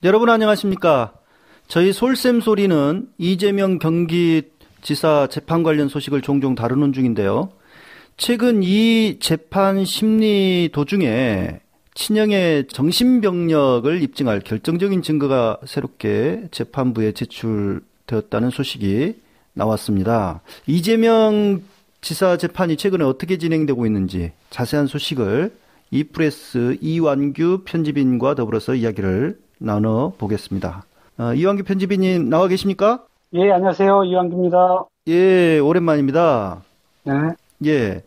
여러분 안녕하십니까? 저희 솔쌤소리는 이재명 경기지사 재판 관련 소식을 종종 다루는 중인데요. 최근 이 재판 심리 도중에 친형의 정신병력을 입증할 결정적인 증거가 새롭게 재판부에 제출되었다는 소식이 나왔습니다. 이재명 지사 재판이 최근에 어떻게 진행되고 있는지 자세한 소식을 이프레스 이완규 편집인과 더불어서 이야기를 나눠보겠습니다. 이완규 편집인님 나와 계십니까? 예, 안녕하세요. 이완규입니다. 예, 오랜만입니다. 네. 예.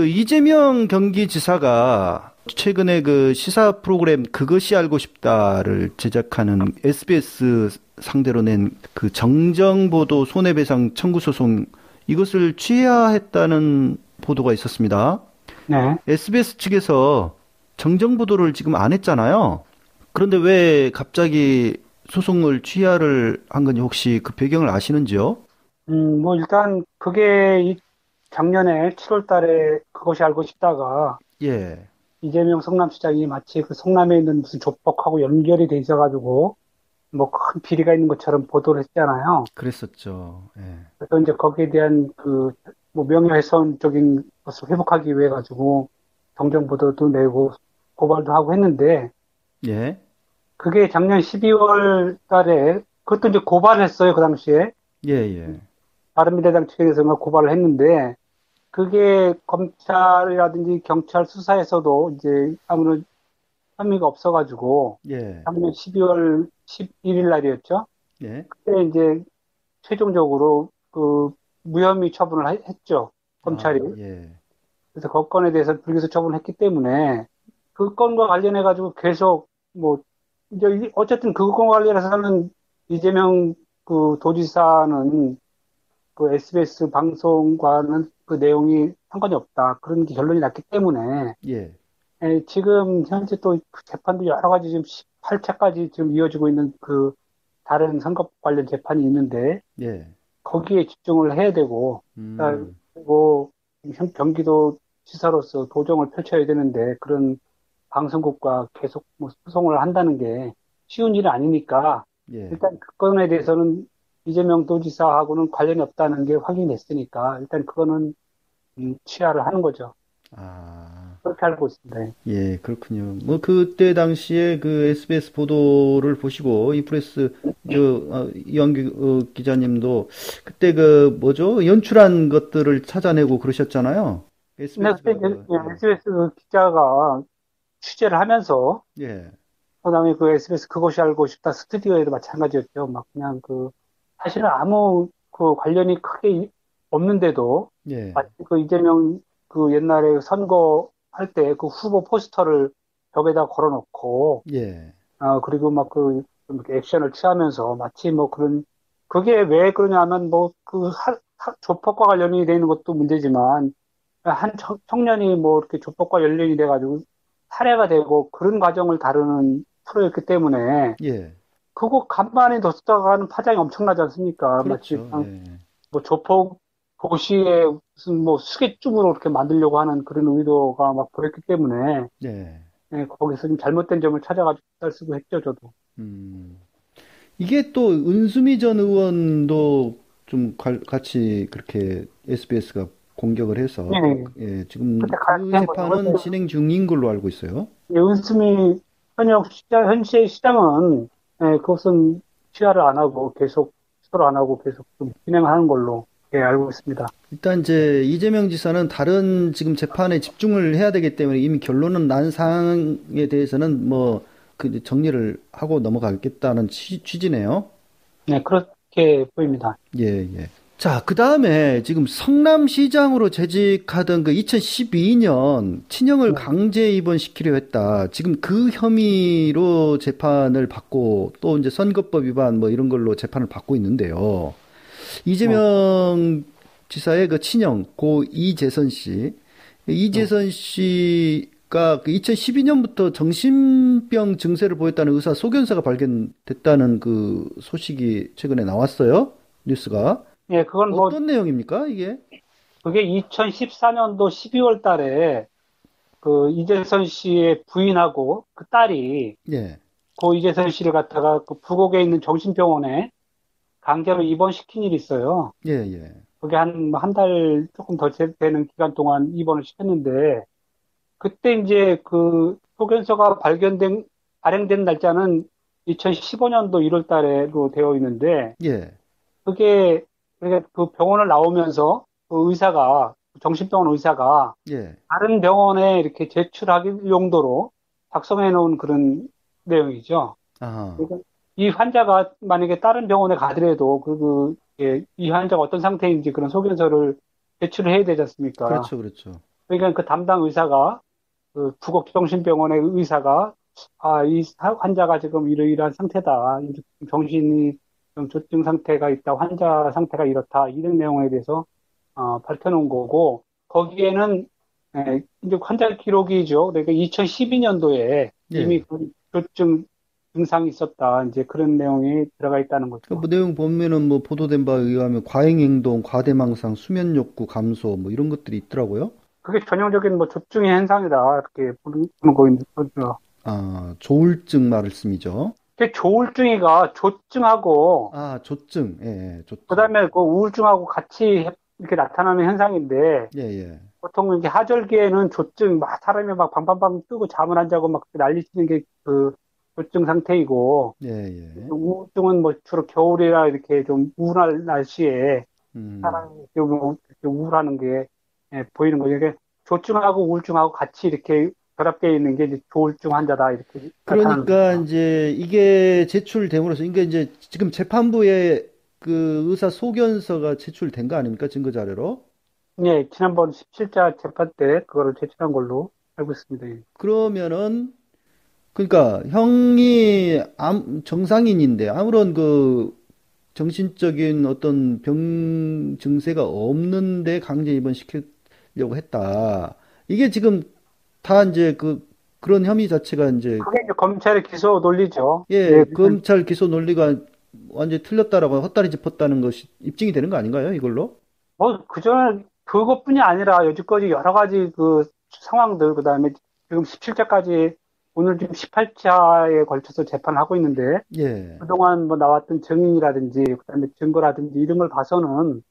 이재명 경기지사가 최근에 그 시사 프로그램 그것이 알고 싶다를 제작하는 SBS 상대로 낸 그 정정보도 손해배상 청구 소송 이것을 취하했다는 보도가 있었습니다. 네. SBS 측에서 정정보도를 지금 안 했잖아요. 그런데 왜 갑자기 소송을 취하를 한 건지 혹시 그 배경을 아시는지요? 일단 그게 작년에 7월 달에 그것이 알고 싶다가 예. 이재명 성남시장이 마치 그 성남에 있는 무슨 조폭하고 연결이 돼 있어가지고 뭐 큰 비리가 있는 것처럼 보도를 했잖아요. 그랬었죠. 예. 그래서 이제 거기에 대한 뭐 명예훼손적인 것을 회복하기 위해 가지고 정정보도도 내고 고발도 하고 했는데 예. 그게 작년 12월 달에 그것도 이제 고발을 했어요. 그 당시에. 예, 예. 바른미래당 측에서는 고발을 했는데 그게 검찰이라든지 경찰 수사에서도 이제 아무런 혐의가 없어가지고 예. 작년 12월 11일 날이었죠. 예. 그때 이제 최종적으로 무혐의 처분을 했죠. 검찰이. 아, 예. 그래서 그 건에 대해서 불기소 처분을 했기 때문에 그 건과 관련해가지고 계속 이제 어쨌든 그 건과 관련해서는 이재명 도지사는 그 SBS 방송과는 그 내용이 상관이 없다. 그런 게 결론이 났기 때문에 예. 지금 현재 또 재판도 여러 가지 지금 18차까지 지금 이어지고 있는 다른 선거 관련 재판이 있는데 예. 거기에 집중을 해야 되고 그리고 경기도 지사로서 도정을 펼쳐야 되는데 그런 방송국과 계속 뭐 소송을 한다는 게 쉬운 일은 아니니까 예. 일단 그 건에 대해서는 이재명 도지사하고는 관련이 없다는 게 확인됐으니까 일단 그거는 취하를 하는 거죠. 아, 그렇게 알고 있습니다. 예, 그렇군요. 뭐 그때 당시에 그 SBS 보도를 보시고 이프레스 이완규 기자님도 그때 연출한 것들을 찾아내고 그러셨잖아요. 근데 그때 SBS가 SBS 기자가 취재를 하면서 예. 그다음에 그 SBS 그것이 알고 싶다 스튜디오에도 마찬가지였죠. 막 그냥 사실은 아무 관련이 크게 없는데도 예. 마치 이재명 옛날에 선거 할 때 그 후보 포스터를 벽에다 걸어놓고 예. 그리고 막 이렇게 액션을 취하면서 마치 뭐 그게 왜 그러냐면 조폭과 관련이 되는 것도 문제지만 한 청년이 뭐 이렇게 조폭과 연련이 돼가지고 살해가 되고 그런 과정을 다루는 프로였기 때문에 예. 그거 간만에 뒀다가는 파장이 엄청나지 않습니까? 마치 그렇죠. 예. 뭐 조폭 도시에 무슨 뭐 수객중으로 이렇게 만들려고 하는 그런 의도가 막 보였기 때문에 예. 거기서 좀 잘못된 점을 찾아가지고 딸 쓰고 했죠, 저도. 이게 또 은수미 전 의원도 좀 같이 그렇게 SBS가 공격을 해서 네. 예, 지금 그때 그 재판은 진행 중인 걸로 알고 있어요. 은수미 현시의 시장은 그것은 취하를 안 하고 계속 수사를 안 하고 계속 좀 진행하는 걸로 알고 있습니다. 일단 이제 이재명 지사는 다른 지금 재판에 집중을 해야 되기 때문에 이미 결론은 난 사항에 대해서는 뭐 그 정리를 하고 넘어가겠다는 취지네요. 네, 그렇게 보입니다. 예, 예. 자, 그 다음에 지금 성남시장으로 재직하던 그 2012년 친형을 강제 입원시키려 했다. 지금 그 혐의로 재판을 받고 또 이제 선거법 위반 뭐 이런 걸로 재판을 받고 있는데요. 이재명 지사의 그 친형, 고 이재선 씨. 이재선 씨가 그 2012년부터 정신병 증세를 보였다는 의사 소견서가 발견됐다는 그 소식이 최근에 나왔어요. 뉴스가. 예, 그건 뭐, 어떤 내용입니까, 이게? 그게 2014년도 12월 달에 그 이재선 씨의 부인하고 그 딸이 예, 고 이재선 씨를 갖다가 그 부곡에 있는 정신병원에 강제로 입원시킨 일이 있어요. 예, 예, 그게 한 달 조금 더 되는 기간 동안 입원을 시켰는데, 그때 이제 그 소견서가 발행된 날짜는 2015년도 1월 달에로 되어 있는데, 예, 그게 그 병원을 나오면서 그 의사가, 정신병원 의사가 예. 다른 병원에 이렇게 제출하기 용도로 작성해 놓은 그런 내용이죠. 아, 그러니까 이 환자가 만약에 다른 병원에 가더라도 이 환자가 어떤 상태인지 그런 소견서를 제출을 해야 되지 않습니까? 그렇죠, 그렇죠. 그러니까 그 담당 의사가 그 부곡정신병원의 의사가 이 환자가 지금 이러이러한 상태다. 정신이 좀 조증 상태가 있다. 환자 상태가 이렇다. 이런 내용에 대해서 밝혀놓은 거고 거기에는 이제 환자 기록이죠. 그러니까 2012년도에 이미 예. 그 조증 증상이 있었다. 이제 그런 내용이 들어가 있다는 그 거죠. 뭐 내용 보면은 뭐 보도된 바에 의하면 과잉행동, 과대망상, 수면 욕구 감소 뭐 이런 것들이 있더라고요. 그게 전형적인 뭐 조증의 현상이다. 이렇게 보는 거죠. 아, 조울증 말씀이죠. 그 조울증이가 조증하고 아, 조증. 예, 예, 조증. 그다음에 그 우울증하고 같이 이렇게 나타나는 현상인데 예, 예. 보통 이렇게 하절기에는 조증 막 사람이 막 방방방 뜨고 잠을 안 자고 막 난리치는 게 그 조증 상태이고 예, 예. 우울증은 뭐 주로 겨울이라 이렇게 좀 우울한 날씨에 음. 사람이 이렇게 우울하는 게 보이는 거죠. 이게 조증하고 우울증하고 같이 이렇게 결합되어 있는 게 이제 조울증 환자다 이렇게 나타나는 그러니까 거죠. 이제 이게 제출됨으로써 이게 이제 지금 재판부에 그 의사 소견서가 제출된 거 아닙니까? 증거 자료로. 예, 지난번 17자 재판 때 그거를 제출한 걸로 알고 있습니다. 예. 그러면은 그러니까 형이 정상인인데 아무런 그 정신적인 어떤 병 증세가 없는데 강제 입원시키려고 했다. 이게 지금 다 이제 그런 혐의 자체가 이제 그게 이제 검찰의 기소 논리죠. 예, 예, 검찰 기소 논리가 완전히 틀렸다라고 헛다리 짚었다는 것이 입증이 되는 거 아닌가요? 이걸로? 뭐, 그전에 그것뿐이 아니라 여지까지 여러 가지 그 상황들, 그 다음에 지금 17자까지 오늘 지금 18차에 걸쳐서 재판을 하고 있는데, 예. 그동안 뭐 나왔던 증인이라든지, 그 다음에 증거라든지 이런 걸 봐서는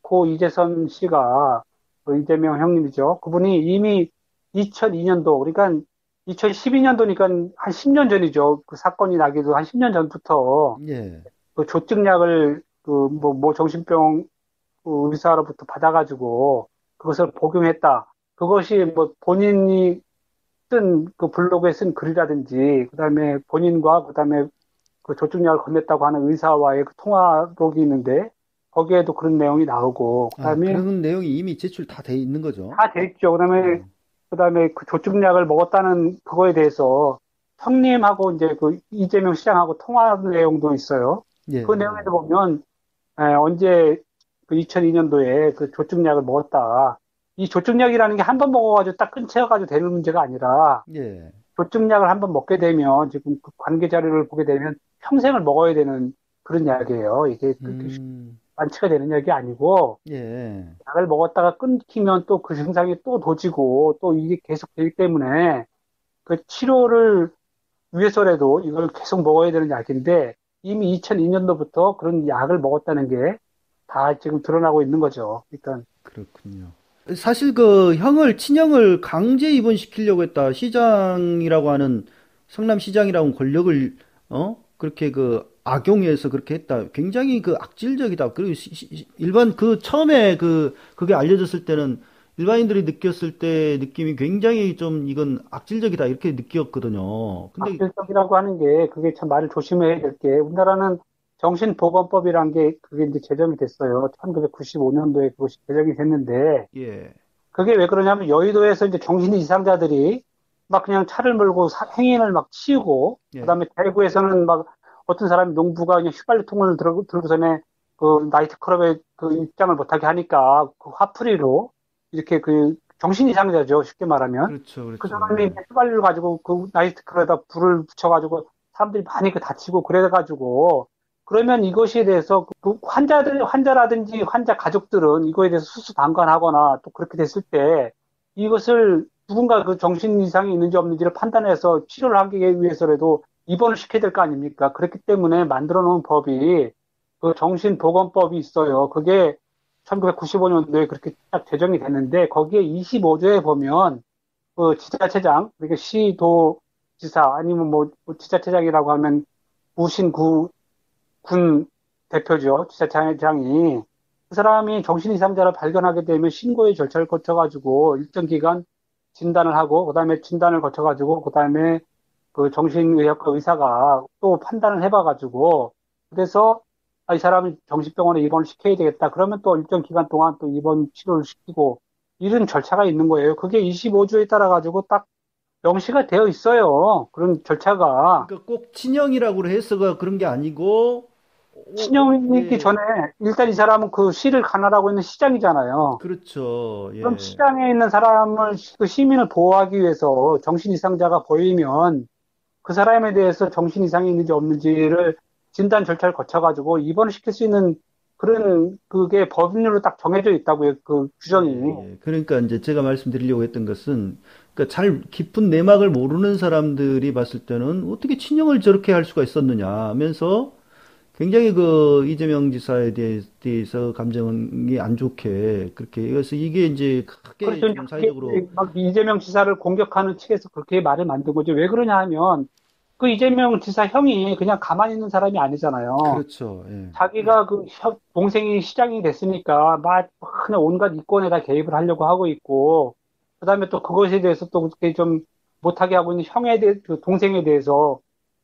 고 이재선 씨가 그 이재명 형님이죠. 그분이 이미 2002년도, 그러니까 2012년도니까 한 10년 전이죠. 그 사건이 나기도 한 10년 전부터 예. 그 조증약을 뭐 정신병 그 의사로부터 받아가지고 그것을 복용했다. 그것이 뭐 본인이 쓴 그 블로그에 쓴 글이라든지 그다음에 본인과 그다음에 그 조증약을 건넸다고 하는 의사와의 그 통화록이 있는데 거기에도 그런 내용이 나오고 아, 그다음에 그런 내용이 이미 제출 다 돼 있는 거죠. 다 돼 있죠. 그다음에 음. 그다음에 그 조증약을 먹었다는 그거에 대해서 형님하고 이제 그 이재명 시장하고 통화 내용도 있어요. 예, 그 예. 내용에도 보면 언제 그 2002년도에 그 조증약을 먹었다. 이 조증약이라는 게 한 번 먹어가지고 딱 끊쳐가지고 되는 문제가 아니라 예. 조증약을 한 번 먹게 되면 지금 그 관계 자료를 보게 되면 평생을 먹어야 되는 그런 약이에요. 이게 그렇게 음. 완치가 되는 약이 아니고 예. 약을 먹었다가 끊기면 또 그 증상이 또 도지고 또 이게 계속 되기 때문에 그 치료를 위해서라도 이걸 계속 먹어야 되는 약인데 이미 2002년도부터 그런 약을 먹었다는 게 다 지금 드러나고 있는 거죠. 그러니까 그렇군요. 사실 그 친형을 강제 입원시키려고 했다. 시장이라고 하는 성남시장이라고 하는 권력을 그렇게 그 악용해서 그렇게 했다. 굉장히 그 악질적이다. 그리고 일반 그 처음에 그게 알려졌을 때는 일반인들이 느꼈을 때 느낌이 굉장히 좀 이건 악질적이다 이렇게 느꼈거든요. 근데 악질적이라고 하는 게 그게 참 말을 조심해야 될 게 우리나라는 정신보건법이란 게 그게 이제 제정이 됐어요. 1995년도에 그것이 제정이 됐는데 예, 그게 왜 그러냐면 여의도에서 이제 정신 이상자들이 막 그냥 차를 몰고 행인을 막 치우고 예. 그다음에 대구에서는 막 어떤 사람이 농부가 그냥 휘발유통을 들고서는 그 나이트클럽에 그 입장을 못하게 하니까 그 화풀이로 이렇게 그 정신 이상자죠. 쉽게 말하면. 그렇죠, 그 그렇죠. 사람이 예. 이제 휘발유를 가지고 그 나이트클럽에다 불을 붙여가지고 사람들이 많이 그 다치고 그래가지고 그러면 이것에 대해서 그 환자라든지 환자 가족들은 이거에 대해서 수수방관하거나 또 그렇게 됐을 때 이것을 누군가 그 정신 이상이 있는지 없는지를 판단해서 치료를 하기 위해서라도 입원을 시켜야 될 거 아닙니까? 그렇기 때문에 만들어 놓은 법이 그 정신보건법이 있어요. 그게 1995년도에 그렇게 딱 제정이 됐는데 거기에 25조에 보면 그 지자체장, 그러니까 시도지사 아니면 뭐 지자체장이라고 하면 구신구 군 대표죠. 지자체장이 그 사람이 정신 이상자를 발견하게 되면 신고의 절차를 거쳐가지고 일정 기간 진단을 하고 그다음에 진단을 거쳐가지고 그다음에 그 정신의학과 의사가 또 판단을 해봐가지고 그래서 아, 이 사람은 정신병원에 입원을 시켜야 되겠다. 그러면 또 일정 기간 동안 또 입원 치료를 시키고 이런 절차가 있는 거예요. 그게 25조에 따라 가지고 딱 명시가 되어 있어요. 그런 절차가. 그러니까 꼭 친형이라고 해서가 그런 게 아니고, 신용이기 예, 전에 일단 이 사람은 그 시를 관할하고 있는 시장이잖아요. 그렇죠. 그럼 예. 시장에 있는 사람을 그 시민을 보호하기 위해서 정신 이상자가 보이면 그 사람에 대해서 정신 이상이 있는지 없는지를 진단 절차를 거쳐가지고 입원을 시킬 수 있는 그런 그게 법률로 딱 정해져 있다고요. 그 규정이. 예, 예. 그러니까 이제 제가 말씀드리려고 했던 것은, 그러니까 잘 깊은 내막을 모르는 사람들이 봤을 때는 어떻게 친형을 저렇게 할 수가 있었느냐 하면서 굉장히 그 이재명 지사에 대해서 감정이 안 좋게 그렇게, 그래서 이게 이제 크게 그렇죠. 이제 지금 그게 사회적으로, 막 이재명 지사를 공격하는 측에서 그렇게 말을 만든 거죠. 왜 그러냐 하면 그 이재명 지사 형이 그냥 가만히 있는 사람이 아니잖아요. 그렇죠. 예. 자기가 그 동생이 시장이 됐으니까 막 그냥 온갖 이권에다 개입을 하려고 하고 있고 그다음에 또 그것에 대해서 또 그렇게 좀 못하게 하고 있는 그 동생에 대해서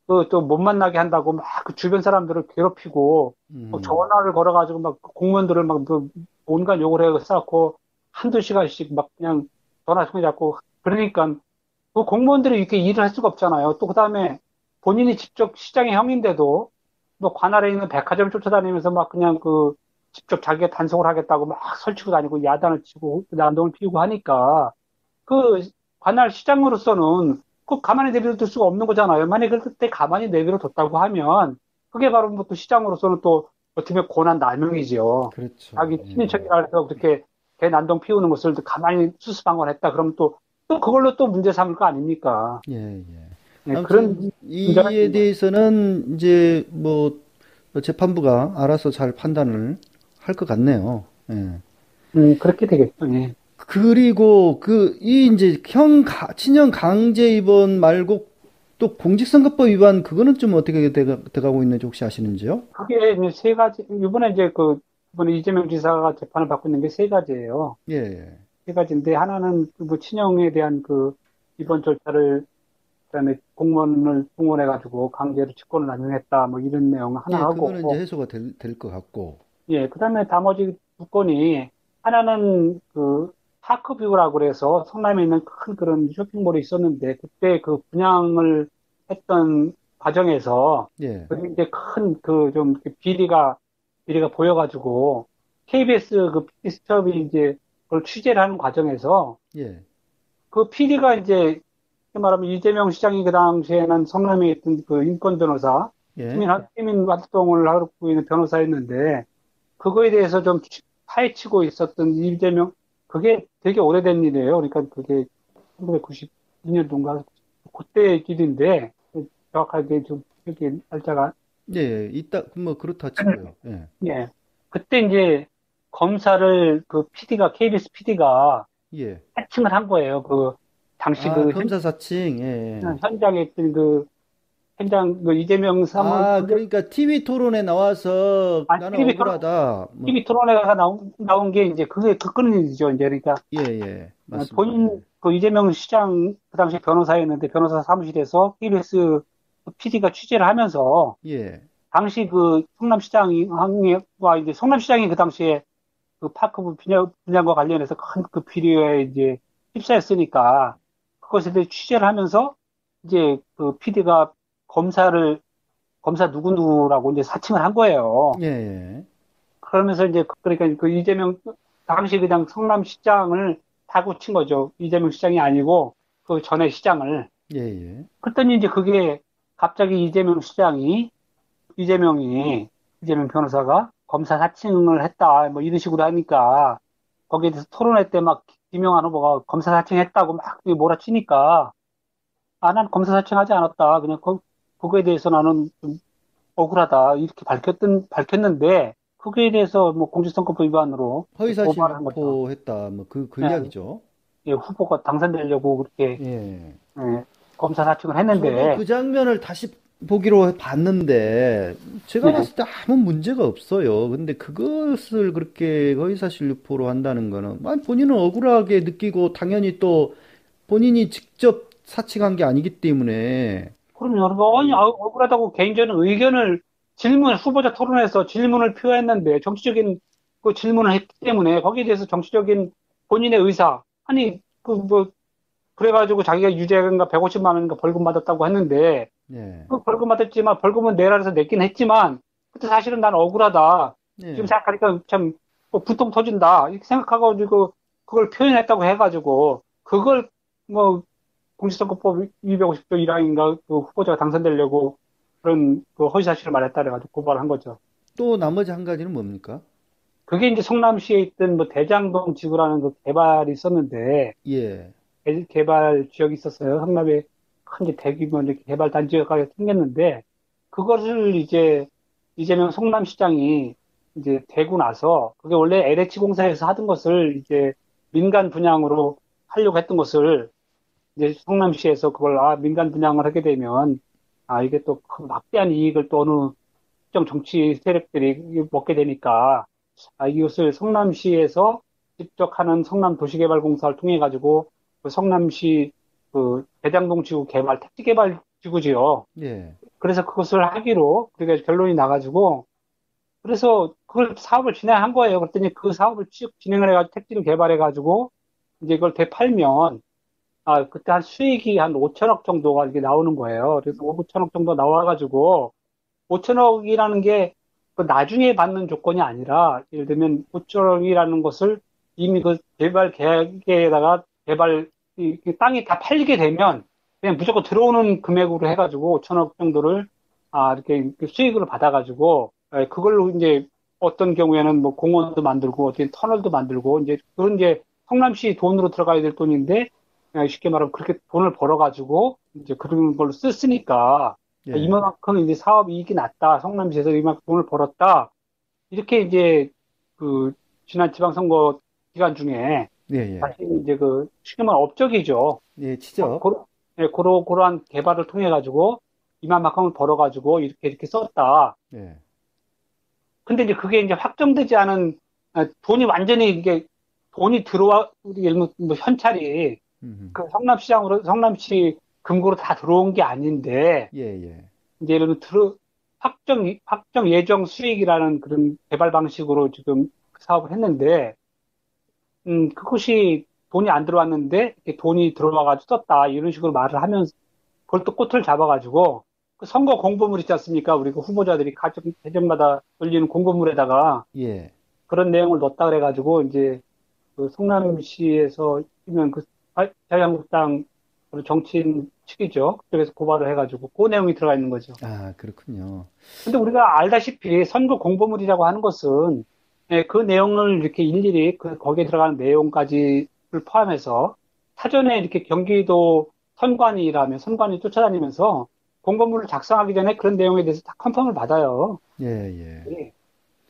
그 또 못 만나게 한다고 막 그 주변 사람들을 괴롭히고 또 음. 전화를 걸어가지고 막 공무원들을 막그 온갖 욕을 해 쌓고 한두 시간씩 막 그냥 전화 손에 잡고 그러니까 그 공무원들이 이렇게 일을 할 수가 없잖아요. 또 그다음에 본인이 직접 시장의 형인데도 뭐 관할에 있는 백화점 쫓아다니면서 막 그냥 그 직접 자기가 단속을 하겠다고 막 설치고 다니고 야단을 치고 난동을 피우고 하니까 그 관할 시장으로서는 그 가만히 내버려둘 수가 없는 거잖아요. 만약에 그때 가만히 내버려뒀다고 하면 그게 바로 뭐 또 시장으로서는 또 어떻게 보면 고난 남용이지요. 그렇죠. 자기 예. 친인척이라 해서 그렇게 개 난동 피우는 것을 또 가만히 수수방관했다. 그러면 또 그걸로 또 문제 삼을 거 아닙니까? 예, 예. 네, 아무튼 그런 문제가 이에 있는 거예요. 대해서는 이제 뭐 재판부가 알아서 잘 판단을 할 것 같네요. 예. 그렇게 되겠죠. 예. 그리고 이 이제 친형 강제 입원 말고 또 공직선거법 위반 그거는 좀 어떻게 돼가고 있는지 혹시 아시는지요? 그게 이제 세 가지, 이번에 이재명 지사가 재판을 받고 있는 게 세 가지예요. 예, 예. 세 가지인데, 하나는 그뭐 친형에 대한 그 입원 절차를, 그다음에 공무원을 동원해가지고 강제로 직권을 남용했다, 뭐 이런 내용 하나 예, 그거는 이제 하고, 해소가 될 것 같고. 예, 그다음에 나머지 두 건이, 하나는 그 파크뷰라고 그래서 성남에 있는 큰 그런 쇼핑몰이 있었는데, 그때 그 분양을 했던 과정에서, 예, 그게 이제 큰 그 좀 비리가 보여가지고, KBS 그 PD 수첩이 이제 그걸 취재를 하는 과정에서, 예, 그 PD가 이제, 말하면 이재명 시장이 그 당시에는 성남에 있던 그 인권 변호사, 예, 시민 활동을 하고 있는 변호사였는데, 그거에 대해서 좀 파헤치고 있었던 이재명, 그게 되게 오래된 일이에요. 그러니까 그게 1992년도인가, 그때 일인데, 정확하게 좀 기억이 날짜가, 예, 이따 뭐 그렇다 치고요. 예, 예. 그때 이제 검사를 그 PD가, KBS PD가 예. 해칭을 한 거예요. 그, 당시 아, 그 검사 사칭. 예, 예. 현장에 있던 그, 현장, 그 이재명 사무, 아, 그러니까 TV 토론에 나와서 아, 나는 억울하다. 뭐, TV 토론회가 나온 게 이제 그게 그 건이죠. 이제 그러니까 예, 예. 맞습니다. 예. 본인 그 이재명 시장 그 당시 변호사였는데 변호사 사무실에서 KBS PD가 취재를 하면서 예. 당시 그 성남시장과 이제 성남시장이 그 당시에 그 파크부 분양과 관련해서 큰 그 비리에 이제 휩싸였으니까 그것에 대해 취재를 하면서 이제 그 PD가 검사 누구누구라고 이제 사칭을 한 거예요. 예, 예. 그러면서 이제 그러니까 그 이재명 당시 그냥 성남시장을 타고 친 거죠. 이재명 시장이 아니고 그 전에 시장을. 예, 예. 그랬더니 이제 그게 갑자기 이재명 변호사가 검사 사칭을 했다, 뭐 이런 식으로 하니까 거기에 대해서 토론회 때 막 김영환 후보가 검사 사칭했다고 막 몰아치니까 난 검사 사칭하지 않았다. 그냥 그거에 대해서 나는 좀 억울하다. 이렇게 밝혔는데 그거에 대해서 뭐 공직선거법 위반으로 허위사실 고발한 거죠. 유포했다. 뭐 그 예, 이야기죠. 예, 후보가 당선되려고 그렇게 예. 예, 검사 사칭을 저도 했는데 그 장면을 다시 보기로 봤는데 제가 예, 봤을 때 아무 문제가 없어요. 근데 그것을 그렇게 허위사실 유포로 한다는 거는 본인은 억울하게 느끼고 당연히 또 본인이 직접 사칭한 게 아니기 때문에 그럼요. 아니, 억울하다고 개인적인 의견을 후보자 토론에서 질문을 표했는데, 정치적인 그 질문을 했기 때문에, 거기에 대해서 정치적인 본인의 의사, 아니, 그래가지고 자기가 유죄인가 150만 원인가 벌금 받았다고 했는데, 예. 그 벌금 받았지만, 벌금은 내라 해서 냈긴 했지만, 그때 사실은 난 억울하다. 지금 예. 생각하니까 참, 분통 터진다. 이렇게 생각하가지고, 그걸 표현했다고 해가지고, 그걸 뭐, 공직선거법 250조 1항인가 그 후보자가 당선되려고 그런 그 허위사실을 말했다 그래가지고 고발한 거죠. 또 나머지 한 가지는 뭡니까? 그게 이제 성남시에 있던 뭐 대장동 지구라는 그 개발이 있었는데 예. 개발 지역이 있었어요. 성남에 큰 이제 대규모 이렇게 개발 단지가 생겼는데 그것을 이제 이재명 성남시장이 이제 되고 나서 그게 원래 LH 공사에서 하던 것을 이제 민간 분양으로 하려고 했던 것을 이제 성남시에서 그걸 민간 분양을 하게 되면 이게 또 큰 막대한 이익을 또 어느 특정 정치 세력들이 먹게 되니까 이것을 성남시에서 직접 하는 성남 도시개발공사를 통해 가지고 그 성남시 그 대장동 지구 개발 택지 개발 지구지요. 예. 그래서 그것을 하기로 그게 결론이 나가지고 그래서 그걸 사업을 진행한 거예요. 그랬더니 그 사업을 쭉 진행을 해가지고 택지를 개발해가지고 이제 이걸 되팔면 그때 한 수익이 한 5천억 정도가 이렇게 나오는 거예요. 그래서 5천억 정도 나와가지고, 5천억이라는 게 그 나중에 받는 조건이 아니라, 예를 들면 5천억이라는 것을 이미 그 개발 계획에다가 이 땅이 다 팔리게 되면 그냥 무조건 들어오는 금액으로 해가지고 5천억 정도를, 이렇게 수익으로 받아가지고, 그걸로 이제 어떤 경우에는 뭐 공원도 만들고, 어떤 터널도 만들고, 이제 그런 이제 성남시 돈으로 들어가야 될 돈인데, 쉽게 말하면 그렇게 돈을 벌어가지고 이제 그런 걸로 쓰니까 예. 이만큼 이제 사업 이익이 났다. 성남시에서 이만큼 돈을 벌었다. 이렇게 이제 그 지난 지방선거 기간 중에 예, 예. 다시 이제 쉽게 말하면 업적이죠. 예, 치죠. 그러한 개발을 통해 가지고 이만큼을 벌어가지고 이렇게 썼다. 예. 근데 이제 그게 이제 확정되지 않은 돈이 완전히 이게 돈이 들어와 우리 예를 들면 뭐 현찰이 음. 그 성남시 금고로 다 들어온 게 아닌데, 예, 예. 이제 예를 들면 확정 예정 수익이라는 그런 개발 방식으로 지금 그 사업을 했는데, 그것이 돈이 안 들어왔는데, 이렇게 돈이 들어와가지고 썼다. 이런 식으로 말을 하면서, 그걸 또 꼬투를 잡아가지고, 그 선거 공보물 있지 않습니까? 우리 그 후보자들이 계정마다 올리는 공보물에다가 예. 그런 내용을 넣었다 그래가지고, 이제 그 성남시에서 있는 그 자유한국당 정치인 측이죠. 그쪽에서 고발을 해가지고 그 내용이 들어가 있는 거죠. 아, 그렇군요. 근데 우리가 알다시피 선거 공보물이라고 하는 것은 그 내용을 이렇게 일일이 거기에 들어가는 내용까지를 포함해서 사전에 이렇게 경기도 선관위 쫓아다니면서 공보물을 작성하기 전에 그런 내용에 대해서 다 컨펌을 받아요. 예, 예. 예.